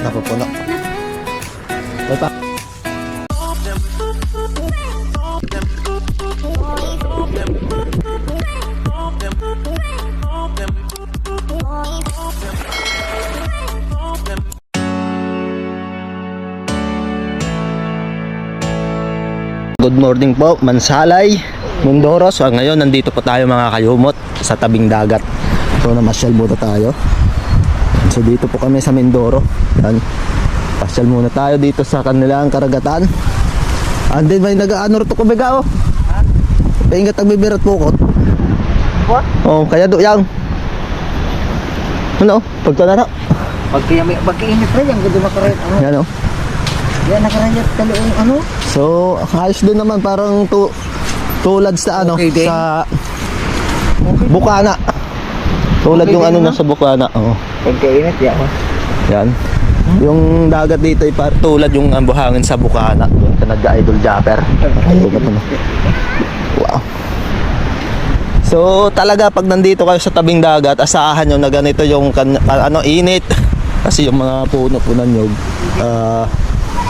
napupuno. May pa. Good morning po, Mansalay, Mindoro. So ngayon nandito po tayo mga kayumot sa tabing dagat. So namasyal muna tayo. So dito po kami sa Mindoro. Yan. Pasyal muna tayo dito sa kanilang karagatan. And then may nag-ano rito ko biga oh. Paingat ang bibirat pukot. What? Oh, kaya do yang. Ano? Pagtanara. Pagkainit rin, ang ganda makarit. Yan oh. Yan, nakarayat taloong ano? So ayos din naman, parang tulad sa ano, Okay din. sa Bukana. Tulad Okay yung din, ano no? nasa Bukana. Oh. Pagkainit, yan. Yan. Yung dagat dito ay tulad yung buhangin sa Bukana. Doon ka nag-idol japper. Wow. So talaga pag nandito kayo sa tabing dagat, asahan nyo na ganito yung init. Kasi yung mga puno po ng nyug,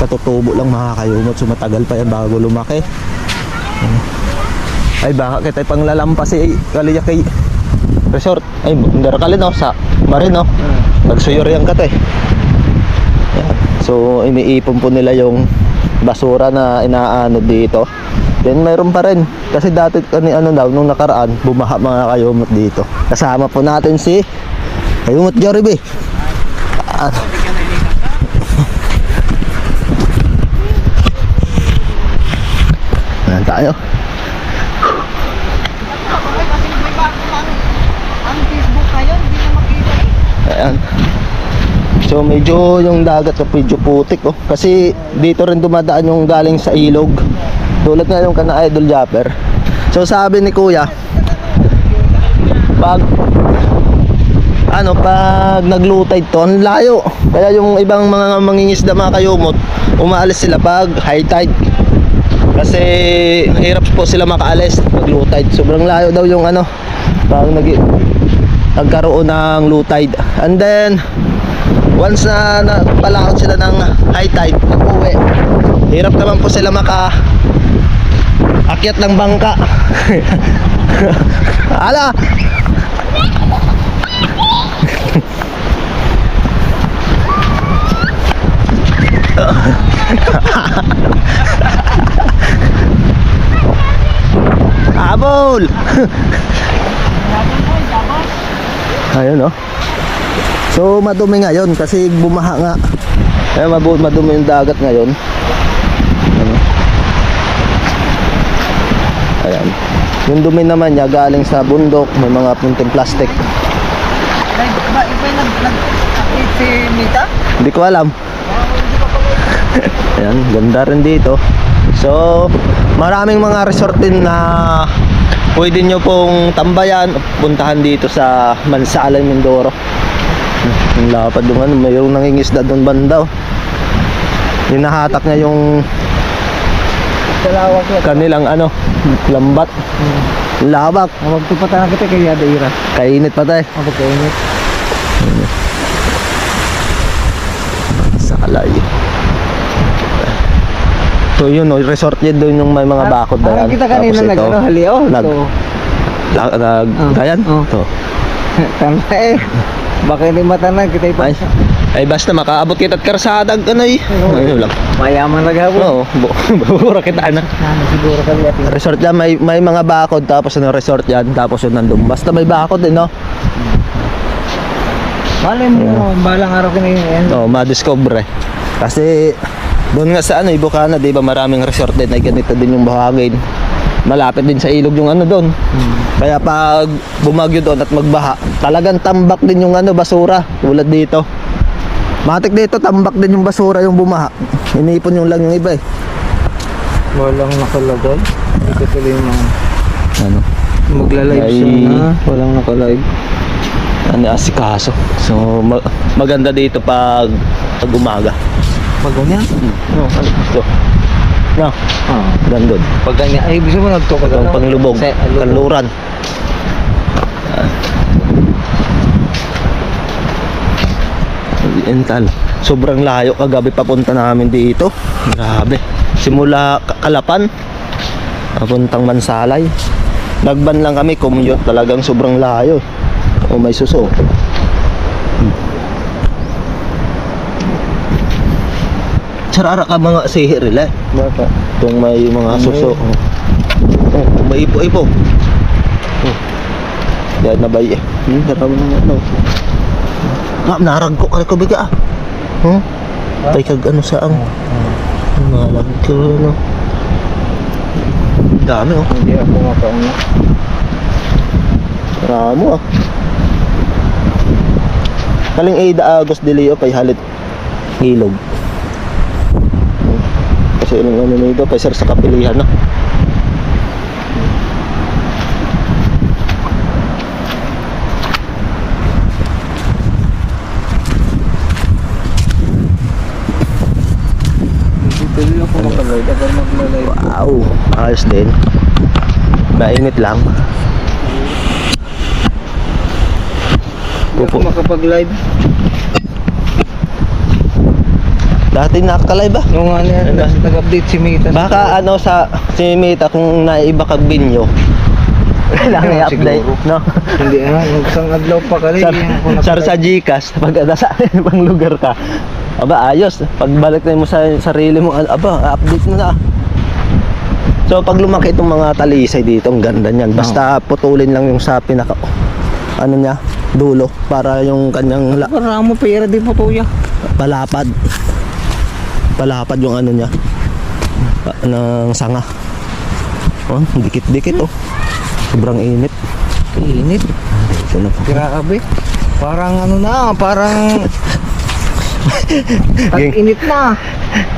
katutubo lang makakayumot. So matagal pa yan bago lumaki. Ay baka kita pang lalampas kaliya kay resort. Ay mandara ka no sa marin no. Nagsuyor yan ka yan. So iniipon po nila yung basura na inaano dito. Then mayroon pa rin kasi dati ano daw nung nakaraan bumaha mga kayumot dito. Kasama po natin si Kayumot Jollibee. Ayan tayo. Ang Facebook kayo, hindi na makita eh. Ayan. So medyo yung dagat sa medyo putik oh. Kasi dito rin dumadaan yung galing sa ilog. Tulad nga yung kana idol japper. So sabi ni kuya, pag nag-low tide to, ang layo. Kaya yung ibang mga mangingisda mga kayumot, umaalis sila pag high tide. Kasi hirap po sila makaalis pag low tide. Sobrang layo daw yung pag nagkaroon ng low tide. And then once na napalakot sila ng high tide, nag-uwi, hirap naman po sila akyat ng bangka. Ala! Habol! Ayun oh. So madumi ngayon kasi bumaha nga. Kaya madumi yung dagat ngayon. Ayan. Yung dumi naman niya galing sa bundok, may mga punting plastic. Ba, iba yung nag-update si Mita? Hindi ko alam. Ayan, ganda rin dito. So maraming mga resort din na pwede nyo pong tambayan, puntahan dito sa Mansalay, Mindoro. Ang lapad yung mayroong nangingisda doon banda. Hinahatak niya yung Salawak yan. kanilang lambat. Labak. Magtupatan na kita kay Yada Ira. Kainit pa tayo. Pagkainit. Salay. So yun resort yun doon yung may mga bakod na yan. Kita kanina halio. Gayan? Oh. To. Tanda eh. Baka hindi matanag kita ipa. Ay basta makaabot kita at karsada ayun lang. Mayaman na gabo. Oo, bura kita Siguro kami ating. Resort yan, may mga bakod tapos resort yan, tapos yun nandun. Basta may bakod no? Malay mo, balang araw kini yan. Oo, madiscover kasi doon nga sa Bukana, di ba maraming resort din ay ganito din yung buhangin. Malapit din sa ilog yung doon. Kaya pag bumagyo doon at magbaha, talagang tambak din yung basura tulad dito. Matik dito, tambak din yung basura yung bumaha. Iniipon yung lang yung iba eh. Walang nakalagay. Ito sila yung mga magla-live Ay, siya na. Walang nakalive. Asikaso. So maganda dito pag umaga. Pag ganyan? No, ito. No. Gandun. Pag ganyan, ay gusto mo nagtuka ka Ang panglubog, kanluran. Oriental. Sobrang layo kagabi papunta namin dito. Grabe. Simula Kalapan papuntang Mansalay. Nagban lang kami, commute, talagang sobrang layo. O may suso. Sarara ka mga sihir eh. Baka. Kung may mga suso. Oh, may ipo-ipo. Oh. Yan na ba eh. Daraw na ano. Narag ko kay kubiga ah. Tay kag ano sa ang. Malag ko no. Dami oh. Hindi ako makauna. Ramo ah. Kaling Ada Agos de Leo pay halit ilog. Kasi yung ano nito pay sir sa kapilihan na. Hindi ako makalive. Ako mag-live. Wow, ayos din. Mainit lang. Hindi ako makapag-live. Dati nakaka-live ba? Nung ano yan, nag-update si Mita. Baka ano sa si Mita kung naiba kag binyo. Kailangan i-update, Siguro. no? Hindi nung isang adlaw pa kali. Sar sa Gcash pag nasa ibang lugar ka. Aba ayos, pagbalik na mo sa sarili mo, aba update mo na. So pag lumaki itong mga talisay dito, ang ganda niyan. Basta putulin lang yung sa pinaka ano niya, dulo para yung kanyang Para mo pera din po tuya. palapad. Palapad yung ano niya. Ng sanga. Oh, dikit-dikit oh. Sobrang init. Init. Ito na po. Grabe. Parang ano na, parang tag-init na.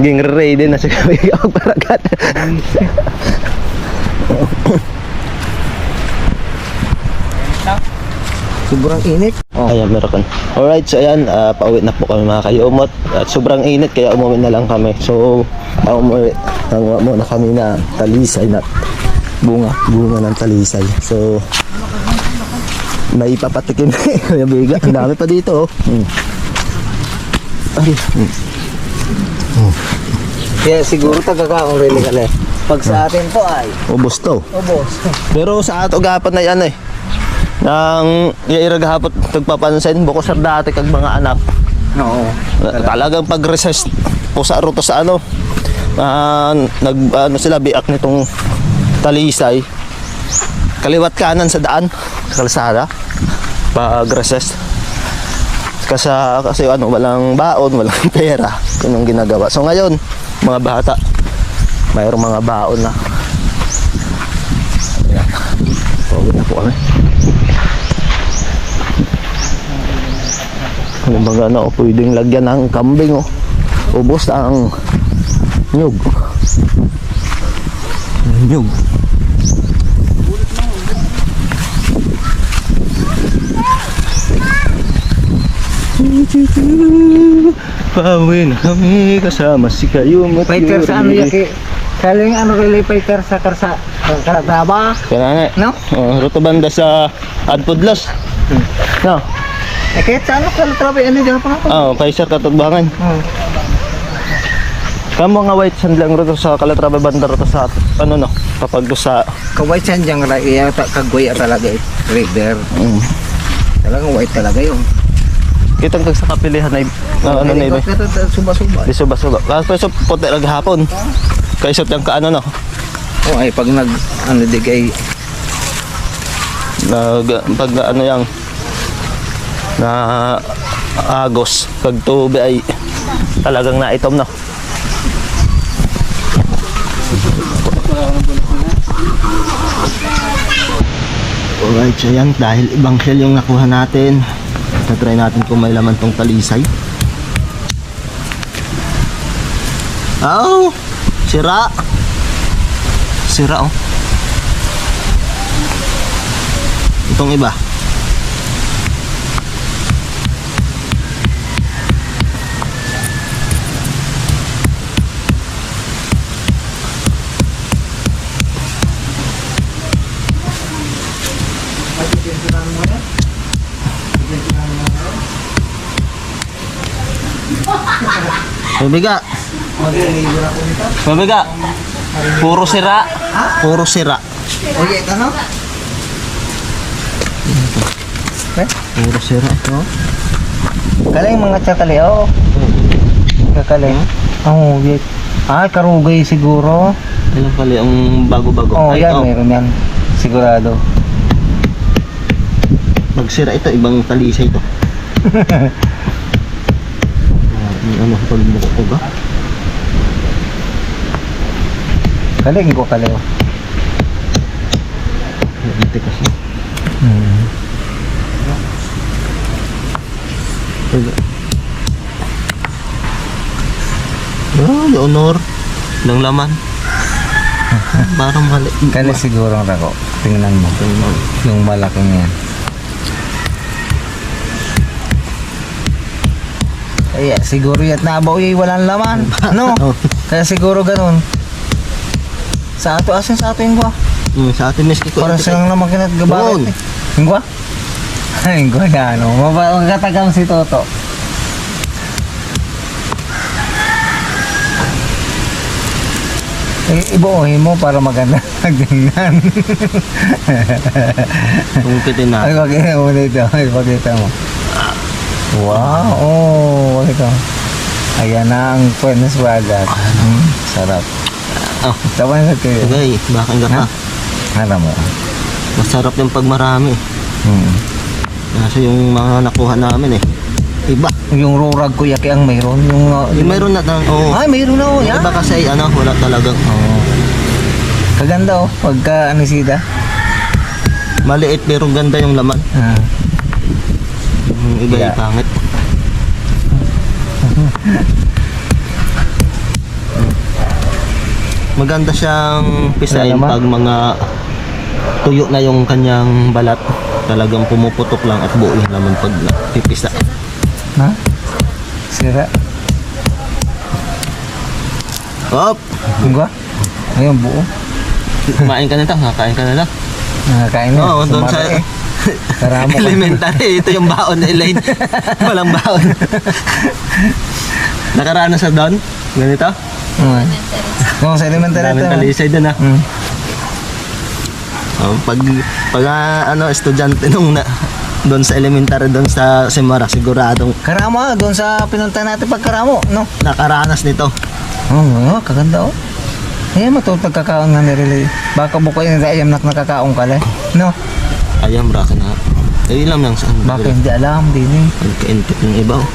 Ging ready na sa kami ako paragat. Sobrang init. Ayan, meron ka. Alright, so ayan, pauwi na po kami mga kayumot. At sobrang init kaya umuwi na lang kami. So, umuwi. Nanguha muna kami na talisay na bunga ng talisay. So, may papatikin na biga. Ang dami pa dito. Ay, Kaya siguro tagakaong rin kali. Pag sa atin po ay ubos to. ubos. Pero sa ato gapat na yan eh. Nang iiragahapot tagpapansin buko sa dati kag mga anak. Oo. Talagang pag-recess po sa ruto sa ano. Nag sila biak nitong talisay. Kaliwat kanan sa daan, sa kalsada. Pag-recess. Kasi ano, walang baon, walang pera. Yun ang ginagawa. So ngayon, mga bata, mayroong mga baon na. Ayan. Pauwi na po kami. Ano mga ano, pwedeng lagyan ng kambing oh. Ubos ang nyug. Nyug. Pauwi na kami kasama si Kayumot. Fighter sa ano yaki? Kaling ano kay fighter sa karsa karataba? Kaya nga. No? Oh, ruto banda sa Adpudlos. No. Eh kahit sa ano karataba ano diyan pa ako. Oh, Kaiser Katutbangan. Kamo nga white sand lang ruto sa Calatrava banda ruto sa ano no, kapag do sa Ka-white sand yang ra iya kagway talaga river. Talagang white talaga yun. kitang kag sa kapilihan ay ano na iba. Suba-suba. Di suba-suba. Kasi puti lang hapon. Kaisot yung kaano no. Oh ay pag nag ano di kay Pag ano yang na agos kag tubi ay talagang naitom no. Alright, so yan, dahil ibang shell yung nakuha natin, na-try natin kung may laman tong talisay. Oh, sira. Sira oh. Itong iba. Mabiga. Mabiga. Puro sira. Puro sira. Oye, ito no? Puro sira ito. Kaling mga tsakali, oo. Kakaling. Oo, wait. Ah, karugay siguro. Ilang kali ang bago-bago. Oo, Ay, yan, ito. meron yan. Sigurado. Pag sira ito, ibang talisay ito. Ano sa pagbuko ko ba? Kaling ko kaliw. Hindi kasi. Oh, Leonor. Lang laman. Parang mali. Kali siguro ang rako. Tingnan mo. Yung malaking yan. Ay, siguro yat nabaw yung walang laman. No? Oh. Kaya siguro ganun. Sa ato, asin sa ato yung gwa. Sa atin miski ko. Parang silang naman Doon. kinatgabarit eh. Yung gwa? Yung gwa yan. Magkatagam si Toto. Ibuohin mo para maganda magtingnan. Tungkitin na. Ay, pakita mo dito. Ay, pakita mo. Wow, oh, pakita mo. Ayan na ang Puenes Bagat. Sarap. Oh, Tawan na kayo. okay. Bakit ka pa? Alam mo. Masarap yung pag marami. Kasi yung mga nakuha namin eh. Iba. Yung rurag ko yaki ang mayroon. Yung mayroon na oh. Ay, mayroon na oh. Yung Yan. iba kasi ano, wala talagang. Oh. Kaganda oh. Pagka anisida. Maliit pero ganda yung laman. Ah. Yung iba Yeah. yung pangit. Maganda siyang pisain Ano naman? pag mga tuyo na yung kanyang balat. Talagang pumuputok lang at buo yung laman pag pipisa. Ha? Sira. Hop! Yung gwa? Ayun, buo. Kumain ka na ito, kakain ka na lang. Nakakain na. Oo, doon sa Sumari eh. Karamo ka. elementary. Ito yung baon ni Elaine. Walang baon. Nakaranas sa doon? Ganito? Oo, sa elementary Daming ito. talisay doon ah. Hmm. Pag ano, estudyante nung doon sa elementary, doon sa Simara, siguradong Karamo ah, doon sa pinunta natin pagkaramo, no? nakaranas nito. Oo, kaganda oh. Ayan, matutag kakaon nga nirili. Baka bukoy na ayam nakakaon ka le. No? Ayam, braka na. Eh, ilam lang saan. Baka hindi alam din eh. Pagka-intit ng iba oh.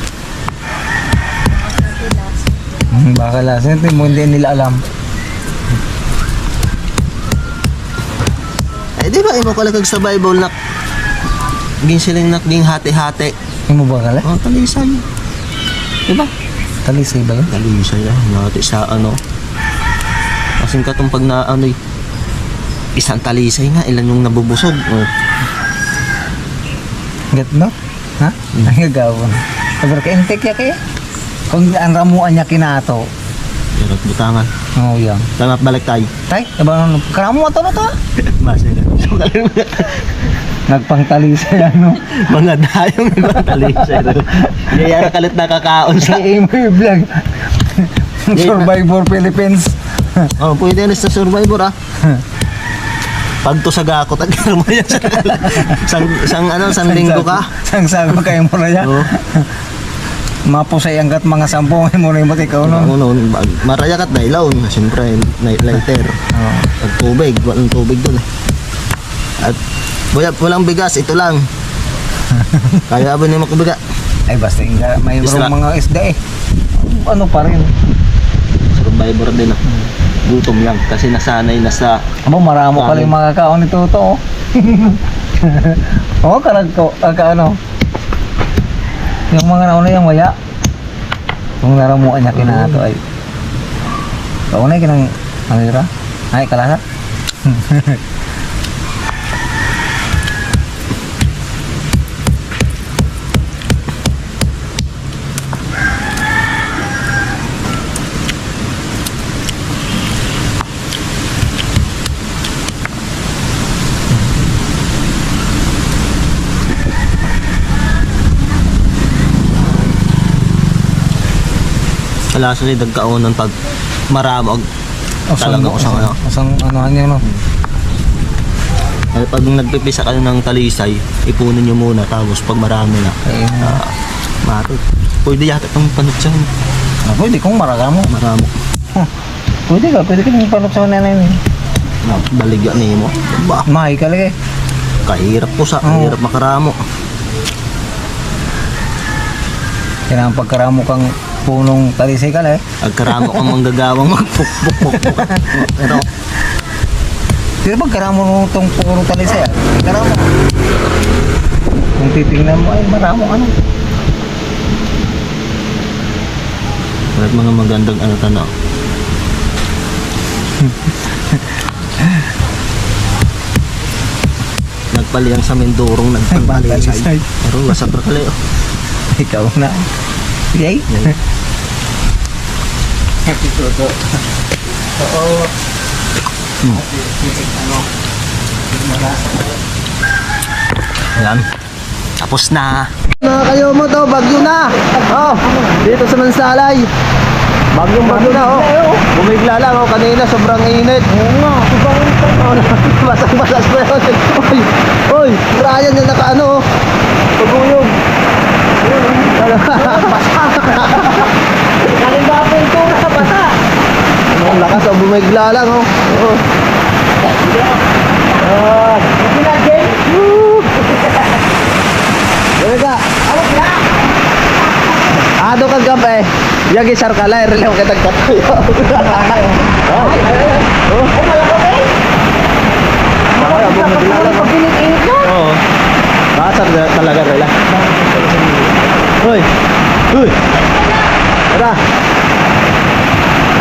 Baka lasin, hindi nila alam. Eh, di ba, imo ko lang sa Bible na ginsiling na ging hati-hati. Yung mo ba kala? Oh, talisay. Di ba? Talisay ba yun? Talisay ah. Nati sa ano. Kasing katong pag na ano isang talisay nga, ilan yung nabubusog. Oh. Get no? Ha? Ay gagawin. Sabar ka intek ya kaya? Kung ang ramuan niya kinato. Yarot butangan. Oo, yan. Tama, balik tayo. Tay, abang karamo ato na to. Base na. Nagpangtalisay ano. Mga dayong ibang talisay. Yaya kalit nakakaon sa. Sa email vlog. Survivor Philippines. Oh, pwede na sa Survivor ah. Pag to sa gako, tagkar mo yan sa sang linggo ka. Sang sago kayo mo na yan. Oo. Mapusay angkat mga sampung mo na yung ikaw no. Ano, maraya kat na ilaw. Siyempre, night lighter. Oo. At tubig, walang tubig doon eh. At walang bigas, ito lang. Kaya ba niyo makubiga? Ay basta may Isda. mga isda eh. Ano pa rin. Survivor din ah. Gutom lang kasi nasanay na sa Abo maramo pala yung makakaon ni Toto. Oh, karag ko ano. Yung mga nauna yung waya. Kung naramuan niya kinato ay. Kauna yung kinang manira. Ay kalasa. Wala sa dagkaonan pag maramog. Talagang Usang ano niya no. Pag nagpipisa kayo ng talisay, ipunin nyo muna tapos pag marami na, Ayun. matot. Pwede yata itong panutsan. Pwede kung maragamo. Maramo. Pwede ka nang panot sa nanay ni. Baligya ni mo. Ba, Mahay ka lagi. kahirap po sa, kahirap makaramo. Kailangan pagkaramo kang punong talisay ka eh. Agkaramo kang manggagawang magpukpuk. Pero, Pero pagkaramo mo itong punong talisay karamo. Kung titingnan mo ay maramo ano. kahit mga magandang ano tanaw. Nagpaliyang sa Mindurong, nagpalalisay. Pero wasak na kali. Ikaw na. Yay. Yan. Tapos na. Mga kayo mo to, bagyo na. Oh, dito sa Mansalay. Bagyo na oh. Bumigla lang oh, kanina sobrang init. Oo nga, sobrang init. Basag-basag pa yun. Oy, oy, Ryan yung nakaano oh. Paguyog. Kalimbapo yung tuna sa basa. Ang lakas oh, bumigla lang oh. Oo. Hindi na, Jay. Talaga. Awag na. Ado kag gabi. Yagi sarkala relew kita katoy. Oh. Oh, malaki. Ay, abo magilala mo. Pinig-init na. Oo. Basag na talaga rela. Hoy. Hoy. Tara.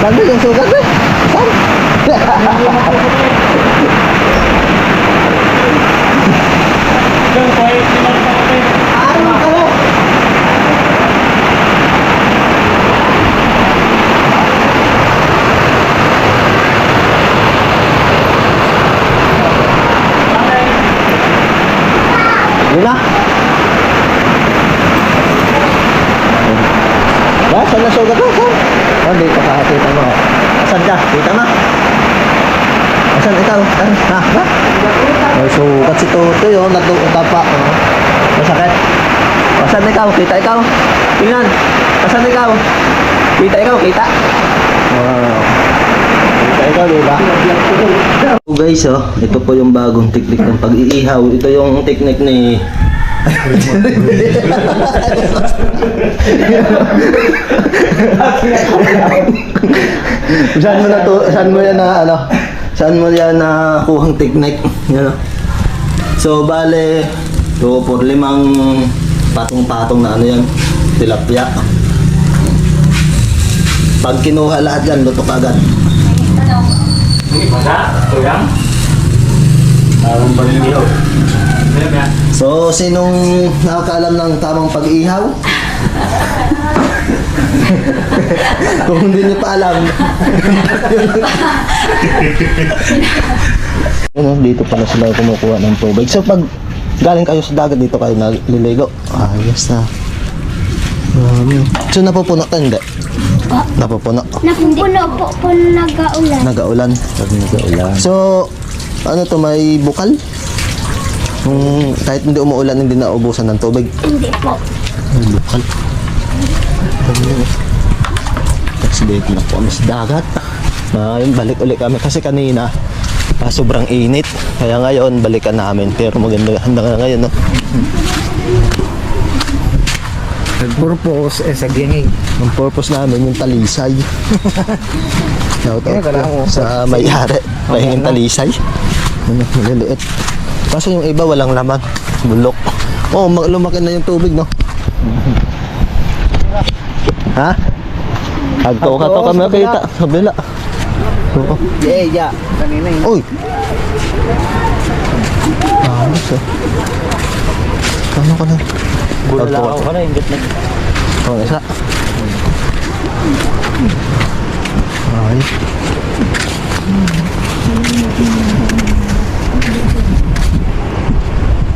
Dali yung sugat eh. Saan? Ano ka mo? Yun na. Ba, saan na sugat mo? Oh, hindi ka kakakita mo. Asan ka? Kita mo? Asan ikaw? Ha? Ba? May sugat si Tutoy, oh. Natuta pa, oh. Masakit. Asan ikaw? Kita ikaw? Tingnan. Asan ikaw? Kita ikaw? Kita? Wow. Kita ikaw, diba? So guys, oh. Ito po yung bagong teknik ng pag-iihaw. Ito yung teknik ni... Saan mo na to? Saan mo yan na ano? Saan mo yan na kuhang teknik? Yan, oh. So bale, to for 5 patong-patong na ano yan, tilapia. Pag kinuha lahat yan, lutok agad. So, sinong nakakaalam ng tamang pag-ihaw? Kung hindi niyo pa alam. Dito pala sila kumukuha ng tubig. So, pag galing kayo sa dagat, dito kayo naliligo. Ayos na. So, napupuno ka hindi? Napupuno? Napupuno po kung nag-aulan. Nag-aulan. So, ano to, may bukal? Kahit hindi umuulan, hindi naubusan ng tubig. Hindi po. May bukal. Tapos dito na po kami sa dagat. Ngayon, balik ulit kami kasi kanina sobrang init. Kaya ngayon, balikan namin. Pero maganda handa na ngayon, no? Nag-purpose sa ginging. Ang purpose namin yung talisay. Kaya kailangan mo. Sa may-ari. Pahingin talisay. Maliliit. Kasi yung iba walang laman. Bulok. Oh, lumaki na yung tubig, no? Ha? Agto ka to kami nakita. Sa bila. Oo. Yeah. Kanina yun. Uy! Ayos ah. Ano ka na? Bulalaw ka na, ingit na. Oh, isa. Ay.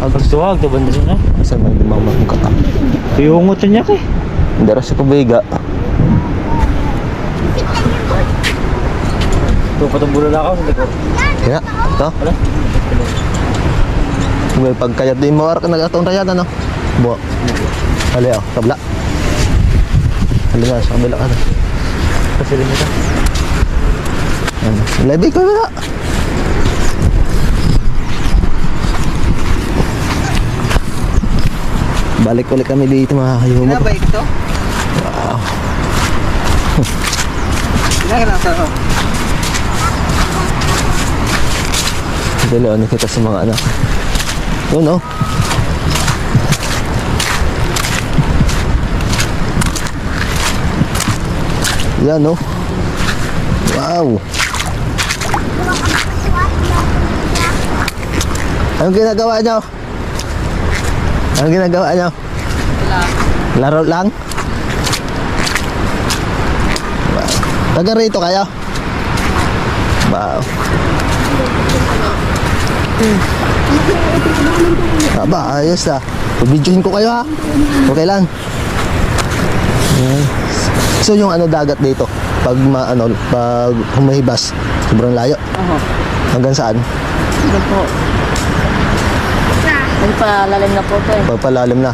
Pagsuwag, ito banda siya na. Saan may dumamang ka? Tuyungot siya niya kay. Hindi rin sa tubiga. Patunggulo na ako sa likod. Kaya, ito. May pagkayat din mo, ka nag-atong rayad, ano? Buwa. Hali, oh, kabla. Hali nga, sa kabila, ano? Kasi rin ito. Ano? Lebi ko na. Balik ulit kami dito, mga kayumot. Ano ba ito? Wow. Kailangan sa ako. Dali, ano kita sa mga anak. Yun, no? Yan, no? Wow! Anong ginagawa nyo? Anong ginagawa nyo? Laro lang? Wow. Taga rito kayo? Wow. Aba, ayos ah. Pabidyohin ko kayo ha. Okay lang. Yan. So yung ano dagat dito, pag pag humahibas, sobrang layo. Hanggang saan? Ano po? Nagpalalim na po ito eh. Pagpalalim na.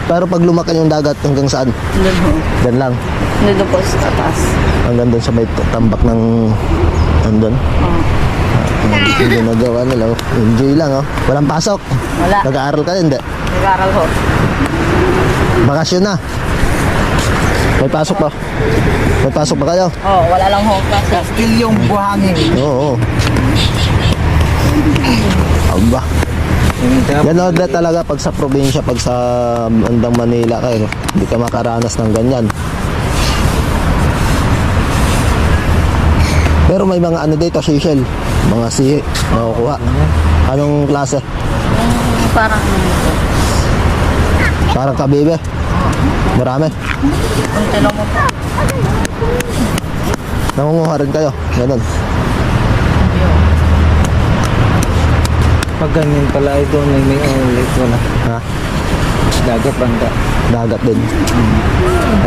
Pero pag lumaki yung dagat, hanggang saan? Doon po. Diyan lang. Doon po sa taas. Hanggang doon sa may tambak ng andun. Hindi nagawa nila. Oh. Enjoy lang oh. Walang pasok. Wala. Nag-aaral ka hindi. Nag-aaral ho. Bakasyon na. May pasok pa. May pasok pa kayo? Oh, wala lang ho klase. Still yung buhangin. Oo. Aba. Yan o, talaga pag sa probinsya, pag sa andang Manila kayo, hindi ka makaranas ng ganyan. Pero may mga ano dito, seashell. Mga sihi, makukuha. Anong klase? Parang Parang kabibe. Marami. kunti lang mo po. Nangunguha rin kayo. Ganun. Pag ganyan pala ito, may ulit wala. Ha? Dagat banda. Dagat din.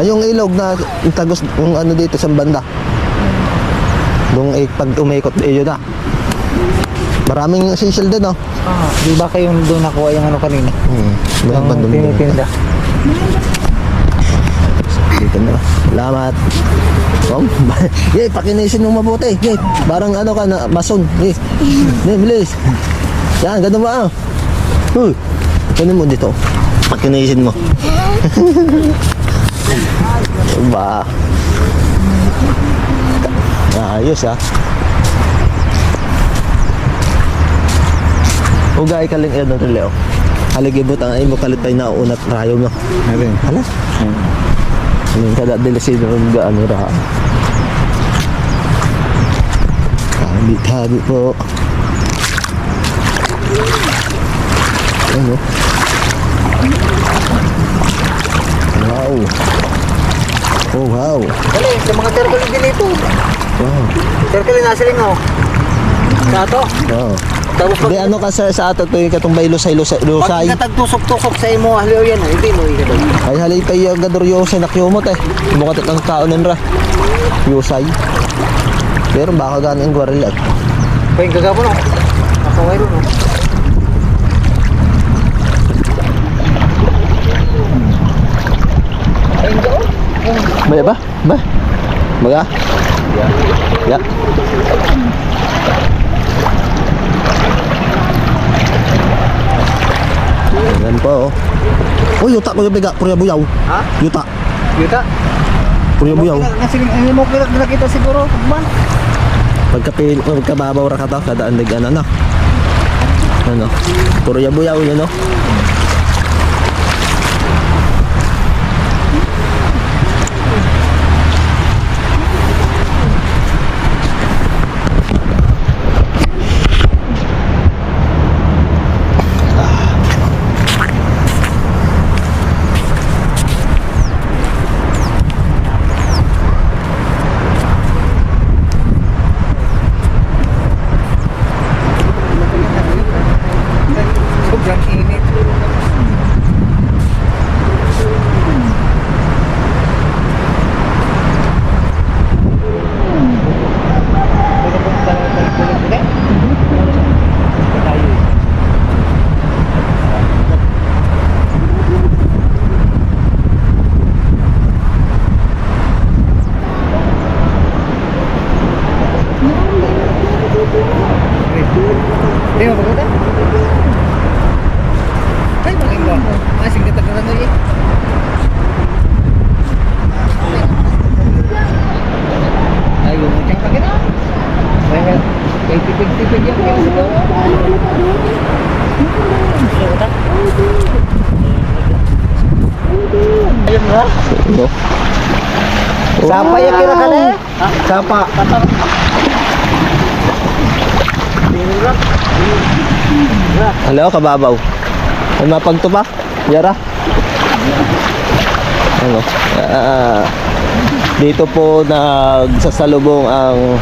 Ay, yung ilog na yung tagos, yung ano dito sa banda. Doon pag umikot, yun na. Maraming seashell din, oh. Di ba kayong doon nakuha yung ano kanina? Yung bandong tinitinda. Dito na. Salamat. Oh, yay, pakinisin mo mabuti. Yay, parang ano ka na, mason. Yay, yay, bilis. Yan, ganun ba? Ganun mo dito. Pakinisin mo. Ba. Ayos ah. Ugay ka lang yan ng Leo. Haligibot ang ay mo kalit tayo na unat rayo mo. Ayun. Hala? Ano kada delisin ng gaano ra. Tabi po. Ano? Wow. Oh wow. Dali, sa mga circle din ito. Wow. Circle na siling oh. Sa ato. Wow. Tapos Di ano ka sa ato to yung katong lusay. pag katagtusok-tusok sa imo haliw yan, hindi mo ikadog. Ay halay tayo gador yosay nakyumot eh. Bukat ang kaunan ra. Yosay. Pero baka ganing gwaril at. Pwing gagabo no. Nakaway ron no. Ayun ka oh. Ba ba? Ba? Baga? Ya. Yan po. Oh, yuta ko yung biga, purya buyaw. Ha? Yuta, Yuta. purya buyaw. Nasiling ay mo kita siguro ba? Pagkababaw ra ka to, kada andig ano na. Ano? Purya buyaw yun no. Sobrang init. No? Sapa ya kira ka na eh. Sapa. Hello, kababaw. May mapagto pa? Yara? Ano? Dito po nagsasalubong ang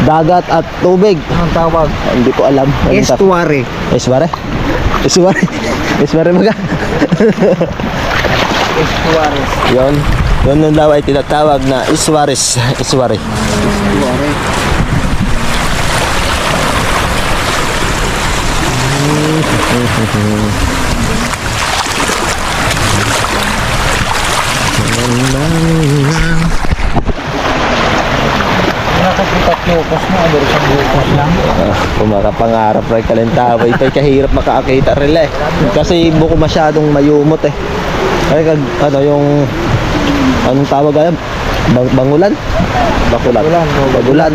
dagat at tubig. Anong tawag? Hindi ko alam. Estuary. Esware? Esware? Esware maga? Estuary. Yon. Yon nun daw ay tinatawag na iswaris. Isware. Estuary. Nakakita focus mo, pero sa focus lang. Kung makapangarap rin kalentaway, pa'y kahirap makakita rin eh. Kasi buko masyadong mayumot eh. Ay kag ano yung anong tawag alam? Bangulan? Bakulan. Bagulan.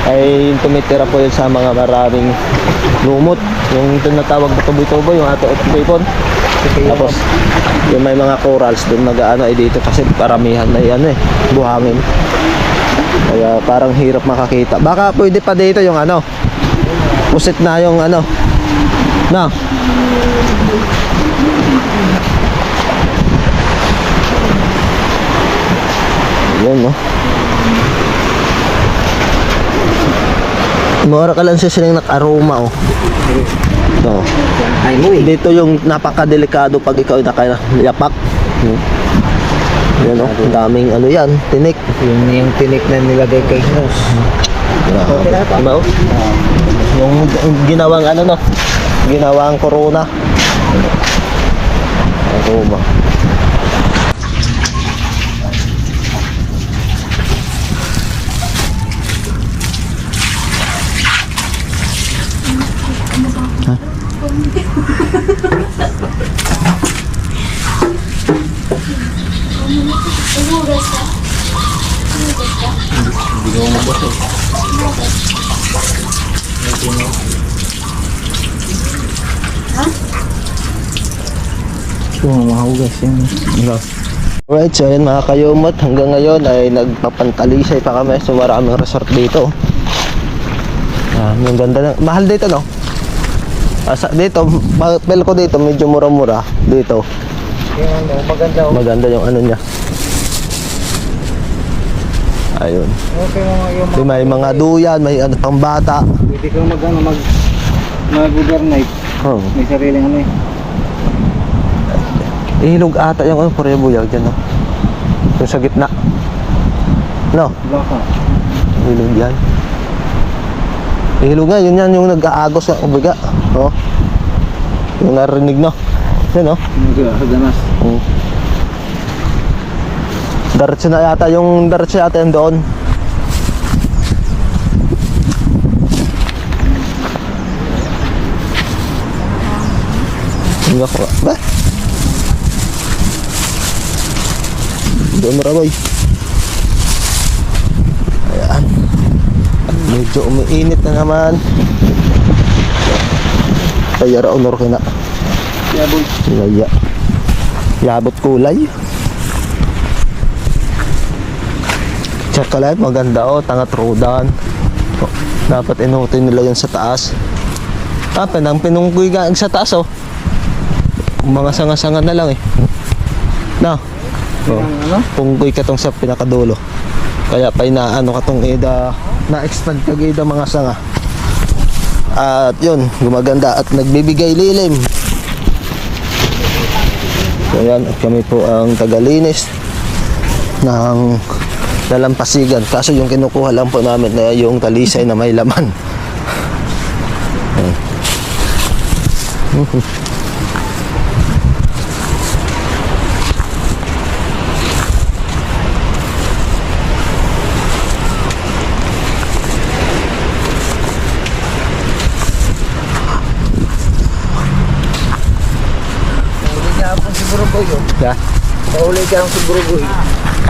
Ay tumitira po yun sa mga maraming lumot. Yung tinatawag na tuboy-tuboy, yung ato at pipon. Tapos yung may mga corals doon nag-ano ay dito kasi paramihan na yan eh. Buhangin. Kaya parang hirap makakita. Baka pwede pa dito yung ano. Pusit na yung ano. Na. Yan no. Mura ka lang siya silang nak-aroma oh. No. Ay mo eh. Dito yung napakadelikado pag ikaw ay nakayapak. Yan oh, daming ano yan, tinik. Yung tinik na nilagay kay Nose. Diba oh? Yung ginawang ano no, ginawang corona. Aroma. Mahugas yan. Alright, so yun mga kayumot, hanggang ngayon ay nagpapantalisay pa kami sa maraming resort dito. Yung ganda na, mahal dito no? Dito, pil ko dito, medyo mura-mura dito. Yung ano, maganda. Maganda yung ano niya. Ayun. Okay, May mga duyan, may ano pang bata. Pwede kang mag-overnight. Oh. May sariling ano eh. Ihilog ata yung ano, Purebuyag dyan no? Yung sa gitna. No? Baka. Ihilog yan. Ihilog nga, yun yan yung nag-aagos ng ubiga. Oh. Yung narinig no? Yan no? Nag-aganas. Diretso na yata yung doon. Enggak kok. Bah. Doon maraboy. Ayan. Medyo umiinit na naman. Kaya honor kina. Yaboy. Yaya. Yabot kulay. Check ka lang, maganda oh, tangat rodan. Oh, dapat inutin nila yun sa taas. Pinunggoy ka sa taas oh. Mga sanga-sanga na lang eh. No. Oh, Ano? punggoy ka tong sa pinakadulo. Kaya pa inaano ka tong ida, na-expand kag ida mga sanga. At yun, gumaganda at nagbibigay lilim. So yan, at kami po ang tagalinis ng dalampasigan. Kaso yung kinukuha lang po namin na yung talisay na may laman. Yeah. Paulay ka lang siguro boy.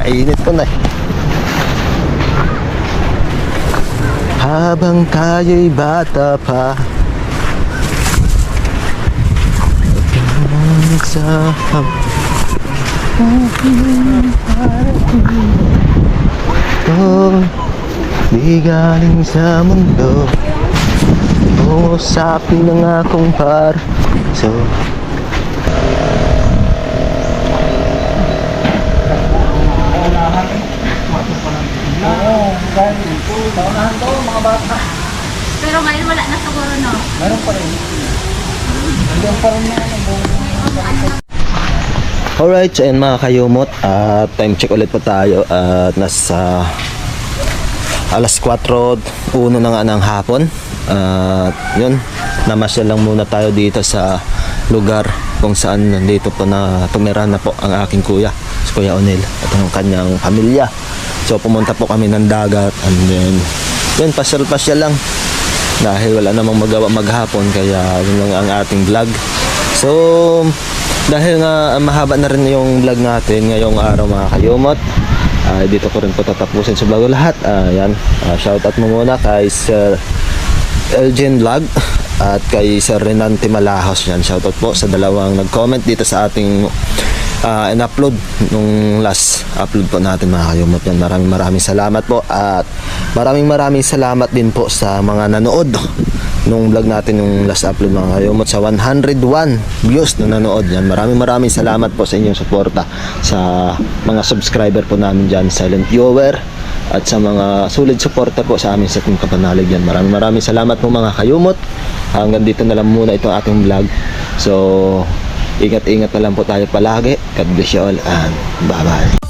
Kainit ko na eh. Habang tayo'y bata pa, nagsaham. Ito, di galing sa mundo. Oo, sa akin ng akong parso. Pero ngayon wala na siguro, no? Meron pa rin. Hanggang pa rin na Alright, so ayan mga kayumot, time check ulit po tayo at nasa alas 4:01 na nga ng hapon. At yun, namasyal lang muna tayo dito sa lugar kung saan nandito po na tumira na po ang aking kuya, si Kuya Onel at ang kanyang pamilya. So pumunta po kami ng dagat and then yun, pasyal-pasyal lang dahil wala namang magawa maghapon, kaya yun lang ang ating vlog. So dahil nga mahaba na rin yung vlog natin ngayong araw mga kayumot, dito ko rin po tatapusin sa vlog lahat. Shoutout mo muna kay Sir Elgin Vlog at kay Sir Renante Malahos. Yan, shoutout po sa dalawang nag-comment dito sa ating in-upload nung last upload po natin mga kayumot. Yan, maraming salamat po at maraming salamat din po sa mga nanood nung vlog natin yung last upload mga kayumot, sa 101 views na nanood. Yan, maraming salamat po sa inyong suporta sa mga subscriber po namin dyan, silent viewer at sa mga solid supporter po sa amin sa Team Kapanalig. Yan, maraming salamat po mga kayumot. Hanggang dito na lang muna itong ating vlog. So ingat na lang po tayo palagi. God bless you all and bye bye.